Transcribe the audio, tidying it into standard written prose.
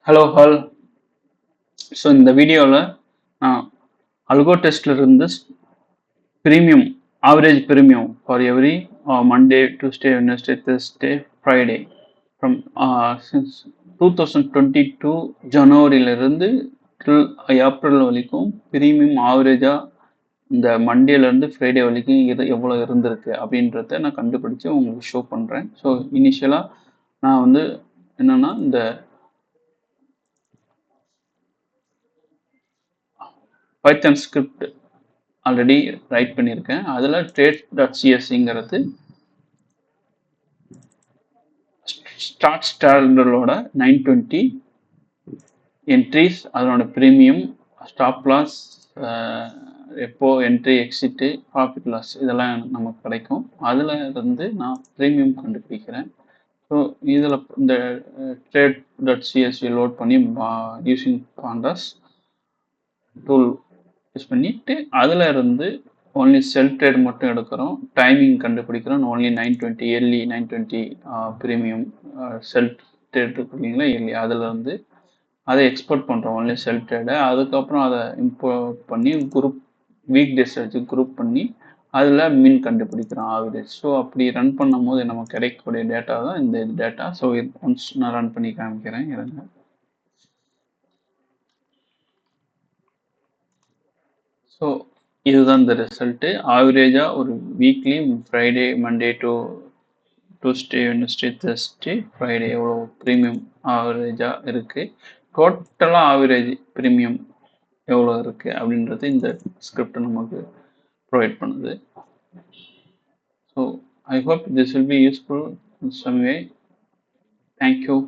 Hello hall. So இந்த வீடியோவில் நான் அல்கோ டெஸ்ட்ல இருந்து premium average premium for every Monday Tuesday Wednesday Thursday Friday from since 2022 ஜனவரியிலிருந்து டில் ஏப்ரல் வரைக்கும் ப்ரீமியம் ஆவரேஜாக இந்த மண்டேலேருந்து ஃப்ரைடே வரைக்கும் இது எவ்வளோ இருந்திருக்கு அப்படின்றத நான் கண்டுபிடிச்சு உங்களுக்கு ஷோ பண்ணுறேன். ஸோ இனிஷியலாக நான் வந்து என்னென்னா இந்த பைத்தன் ஸ்கிரிப்ட் ஆல்ரெடி ரைட் பண்ணியிருக்கேன். அதில் trade.csங்கிறது ஸ்டார்ட் ஸ்டாண்டர்டோட 920 என்ட்ரிஸ், அதனோட ப்ரீமியம், ஸ்டாப் லாஸ், எப்போ என்ட்ரி எக்ஸிட்டு, ப்ராஃபிட் லாஸ் இதெல்லாம் நமக்கு கிடைக்கும். அதில் இருந்து நான் ப்ரீமியம் கண்டுபிடிக்கிறேன். ஸோ இதில் இந்த trade.csv லோட் பண்ணி யூஸிங் பாண்டாஸ் டூல் யூஸ் பண்ணிட்டு அதில் இருந்து ஓன்லி செல் ட்ரேட் மட்டும் எடுக்கிறோம். டைமிங் கண்டுபிடிக்கிறோம். ஓன்லி 920 எர்லி 920 ப்ரீமியம் செல் ட்ரேட் இருக்கு இல்லைங்களா, எர்லி அதில் வந்து அதை எக்ஸ்போர்ட் பண்ணுறோம் ஓன்லி செல் ட்ரேடை. அதுக்கப்புறம் அதை இம்போர்ட் பண்ணி குரூப் வீக் டேஸ் வச்சு குரூப் பண்ணி அதில் மின் கண்டுபிடிக்கிறோம் ஆவரேஜ். ஸோ அப்படி ரன் பண்ணும் போது நமக்கு கிடைக்கக்கூடிய டேட்டா தான் இந்த டேட்டா. ஸோ ஒன்ஸ் நான் ரன் பண்ணி காமிக்கிறேன் இருங்க. ஸோ இதுதான் இந்த ரிசல்ட்டு. ஆவரேஜாக ஒரு weekly Friday, Monday to Tuesday, Wednesday, Thursday, Friday எவ்வளோ ப்ரீமியம் ஆவரேஜாக இருக்குது, டோட்டலாக ஆவரேஜ் ப்ரீமியம் எவ்வளோ இருக்குது அப்படின்றது இந்த ஸ்கிரிப்ட் நமக்கு ப்ரொவைட் பண்ணுது. So I hope this will be useful in some way. Thank you.